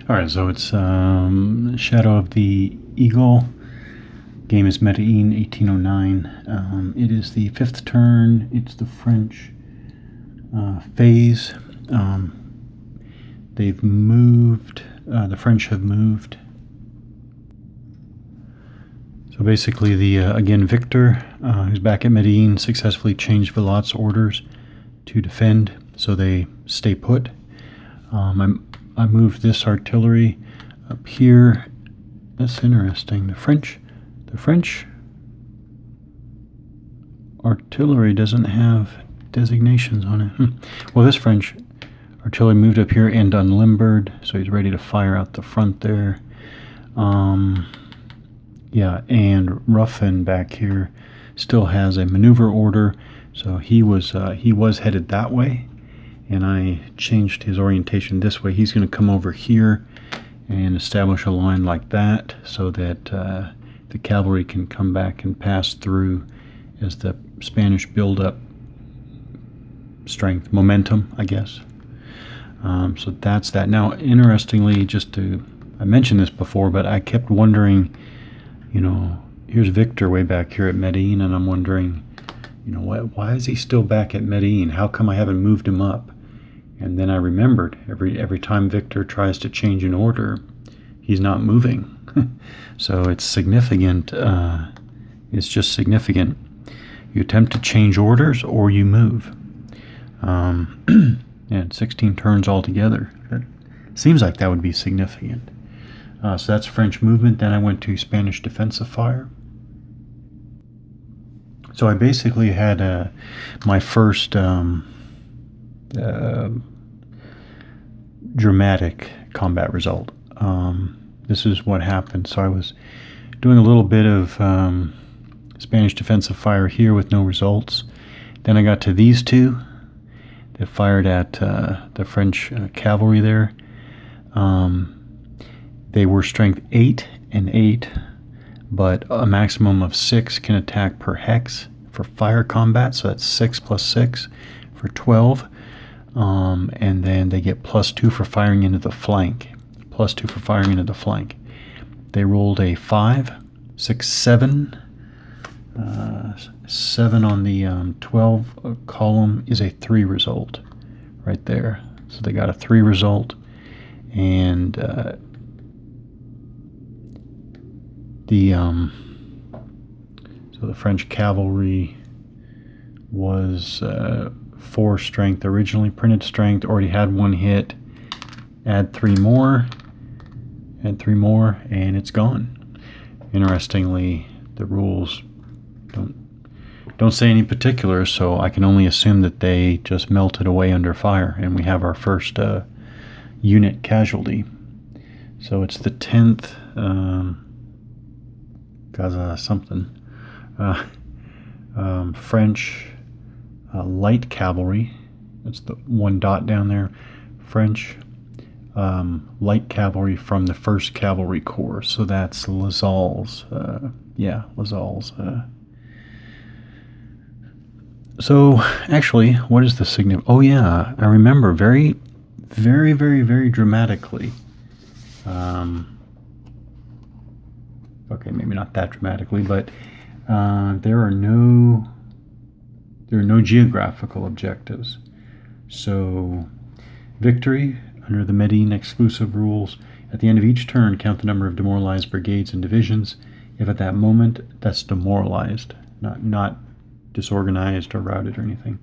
Alright, so it's Shadow of the Eagle. Game is Medellin, 1809. It is the 5th turn. It's the French phase. They've moved. The French have moved. So basically, again, Victor, who's back at Medellin, successfully changed Vilat's orders to defend, so they stay put. I moved this artillery up here. That's interesting. The French artillery doesn't have designations on it. Well, this French artillery moved up here and unlimbered, so he's ready to fire out the front there. Yeah, and Ruffin back here still has a maneuver order, so he was headed that way, and I changed his orientation this way. He's going to come over here and establish a line like that, so that the cavalry can come back and pass through as the Spanish build up strength, momentum, I guess. So that's that. Now, interestingly, I mentioned this before, but I kept wondering, here's Victor way back here at Medellin, and I'm wondering, why is he still back at Medellin? How come I haven't moved him up? And then I remembered, every time Victor tries to change an order, he's not moving. So it's significant. It's just significant. You attempt to change orders or you move. And 16 turns altogether. It seems like that would be significant. So that's French movement. Then I went to Spanish defensive fire. So I basically had my first dramatic combat result. This is what happened. So I was doing a little bit of Spanish defensive fire here with no results. Then I got to these two that fired at the French cavalry there. They were strength 8 and 8, but a maximum of 6 can attack per hex for fire combat, so that's 6 plus 6 for 12. And then they get +2 for firing into the flank. +2 for firing into the flank. They rolled a 5, 6, 7. 7 on the 12 column is a 3 result right there. So they got a 3 result. And so the French cavalry was 4 strength originally, printed strength, already had 1 hit. Add 3 more, and it's gone. Interestingly, the rules don't say any particulars, so I can only assume that they just melted away under fire, and we have our first unit casualty. So it's the 10th Gaza something French light cavalry. That's the 1 dot down there. French light cavalry from the 1st Cavalry Corps. So that's Lazal's. Lazal's. So actually, what is the significance? Oh yeah, I remember very, very, very, very dramatically. Okay, maybe not that dramatically, but there are no geographical objectives. So victory under the Medellin exclusive rules. At the end of each turn, count the number of demoralized brigades and divisions. If at that moment that's demoralized, not disorganized or routed or anything.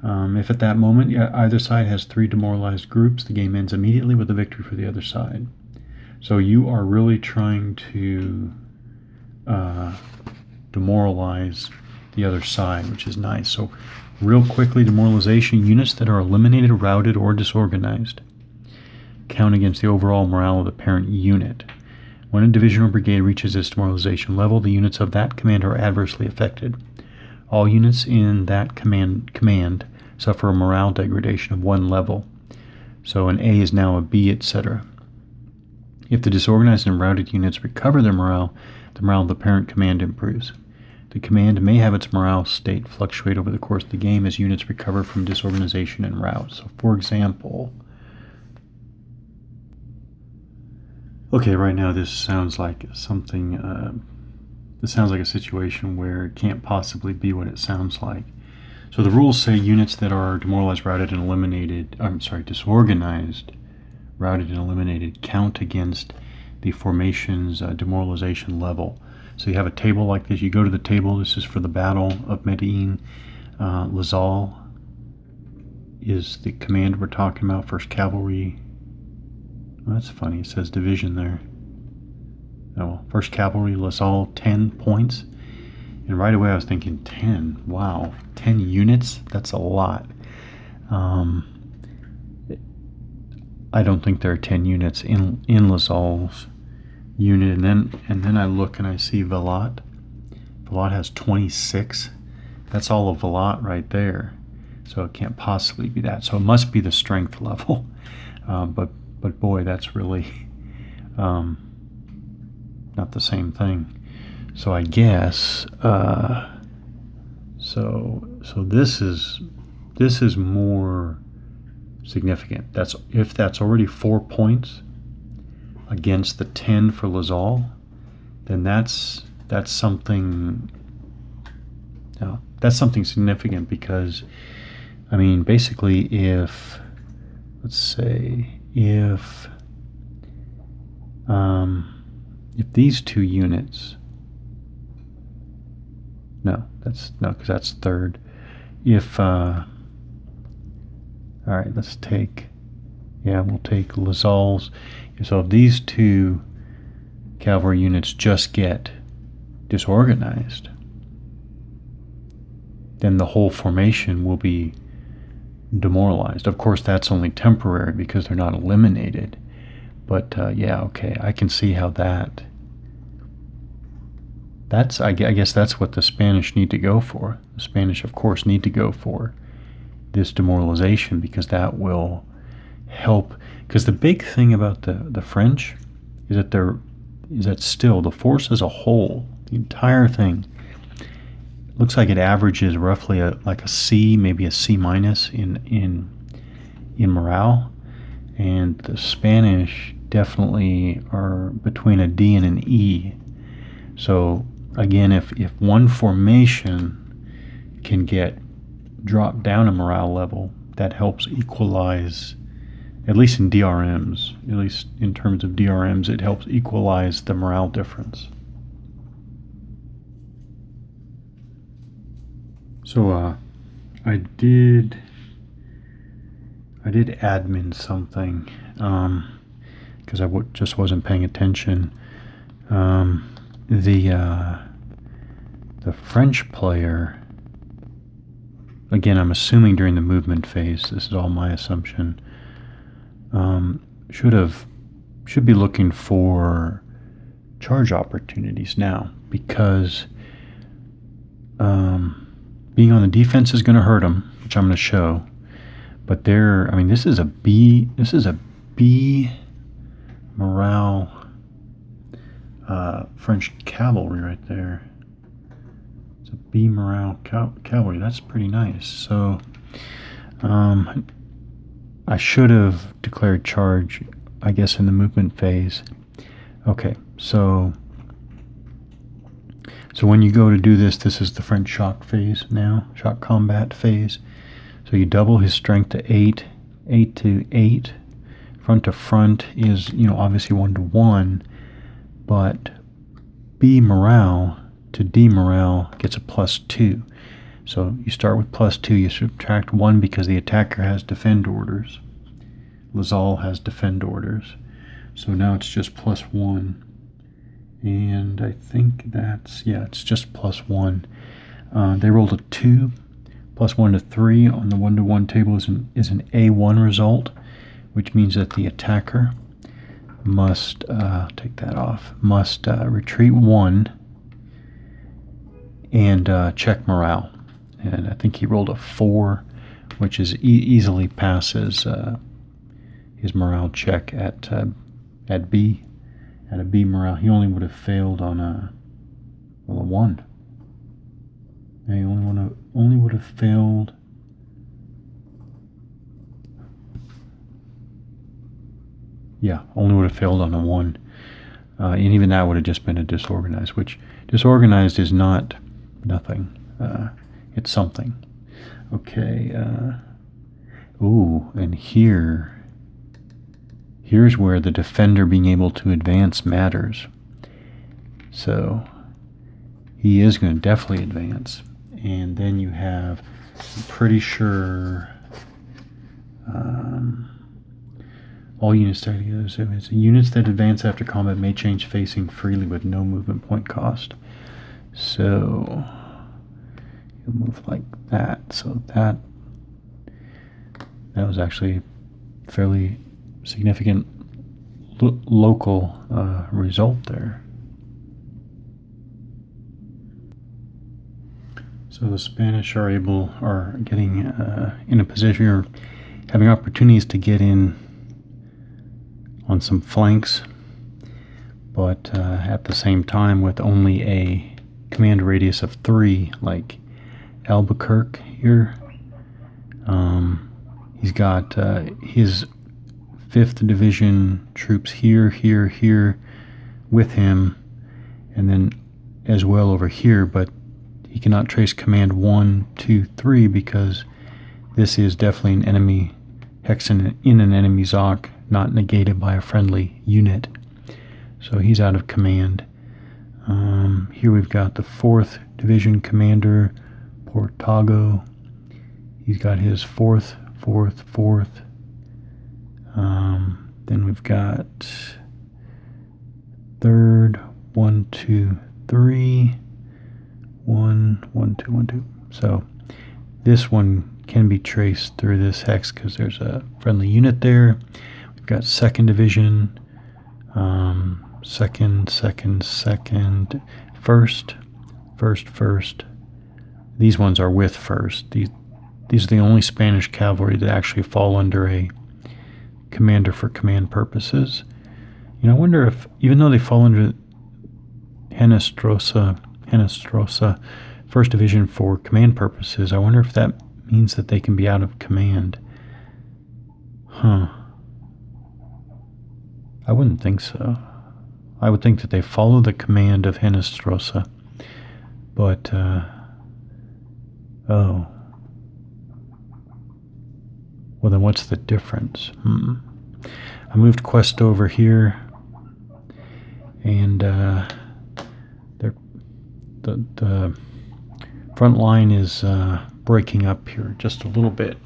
If at that moment either side has 3 demoralized groups, the game ends immediately with a victory for the other side. So you are really trying to demoralize the other side, which is nice. So real quickly, demoralization: units that are eliminated, routed, or disorganized count against the overall morale of the parent unit. When a division or brigade reaches this demoralization level, the units of that command are adversely affected. All units in that command suffer a morale degradation of 1 level. So an A is now a B, etc. If the disorganized and routed units recover their morale, the morale of the parent command improves. The command may have its morale state fluctuate over the course of the game as units recover from disorganization and rout. So for example, Okay, right now this sounds like something, this sounds like a situation where it can't possibly be what it sounds like. So the rules say units that are demoralized, routed, and eliminated, disorganized, routed, and eliminated count against the formation's demoralization level. So you have a table like this. You go to the table. This is for the Battle of Medellin. Lazal is the command we're talking about, 1st Cavalry. Well, that's funny. It says division there. Oh, 1st Cavalry, Lazal, 10 points. And right away I was thinking 10. Wow, 10 units? That's a lot. I don't think there are 10 units in Lazal's unit. And then I look and I see Velat. Velat has 26. That's all of Velat right there. So it can't possibly be that. So it must be the strength level. But boy, that's really not the same thing. So I guess so this is more significant. If that's already 4 points against the 10 for Lazal, then that's something. No, that's something significant, because I mean, basically, if these two units, because that's third. If all right, we'll take Lazal's. So if these two cavalry units just get disorganized, then the whole formation will be demoralized. Of course, that's only temporary because they're not eliminated. But yeah, okay, I can see how I guess that's what the Spanish need to go for. The Spanish, of course, need to go for this demoralization, because that will help. Because the big thing about the French is that still the force as a whole, the entire thing, looks like it averages roughly like a C, maybe a C minus in morale, and the Spanish definitely are between a D and an E. So again, if one formation can get dropped down a morale level, that helps equalize, at least in DRMs, at least in terms of DRMs, it helps equalize the morale difference. So I did admin something because I just wasn't paying attention. The French player, again, I'm assuming during the movement phase, this is all my assumption, should be looking for charge opportunities now, because being on the defense is going to hurt them, which I'm going to show. But this is a B morale French cavalry right there. It's a B morale cavalry. That's pretty nice. So I should have declared charge, I guess, in the movement phase. Okay, so when you go to do this is the French shock phase now, shock combat phase. So you double his strength to 8 to 8. Front to front is, obviously 1 to 1, but B morale to D morale gets a +2. So you start with +2, you subtract 1 because the attacker has defend orders. Lazal has defend orders. So now it's just +1. And I think it's just +1. They rolled a 2. +1 to 3 on the 1-to-1 table is an A1 result, which means that the attacker must, take that off, must retreat 1 and check morale. And I think he rolled a 4, which is easily passes his morale check at B. At a B morale, he only would have failed on a 1. He only would have failed. Yeah, only would have failed on the 1. And even that would have just been a disorganized, which disorganized is not nothing. It's something. Okay. Ooh, and here's where the defender being able to advance matters. So he is going to definitely advance. And then you have, I'm pretty sure, all units that advance after combat may change facing freely with no movement point cost. So you'll move like that. So that was actually fairly significant local result there. So the Spanish are getting in a position, or having opportunities to get in on some flanks, but at the same time with only a command radius of 3, like Albuquerque here. He's got his 5th Division troops here with him, and then as well over here, but he cannot trace command 1, 2, 3 because this is definitely an enemy hexen in an enemy ZOC, not negated by a friendly unit. So he's out of command. Here we've got the 4th Division Commander, Portago. He's got his 4th. Then we've got 3rd, 1, 2, 3. 1, 1, 2, 1, 2. So this one can be traced through this hex because there's a friendly unit there. We've got 2nd Division, 2nd, 1st. These ones are with 1st. These are the only Spanish cavalry that actually fall under a commander for command purposes. You know, I wonder if, even though they fall under Henestrosa 1st Division for command purposes, I wonder if that means that they can be out of command. I wouldn't think so. I would think that they follow the command of Henestrosa, but oh, well then what's the difference? I moved Quest over here, and the front line is breaking up here just a little bit.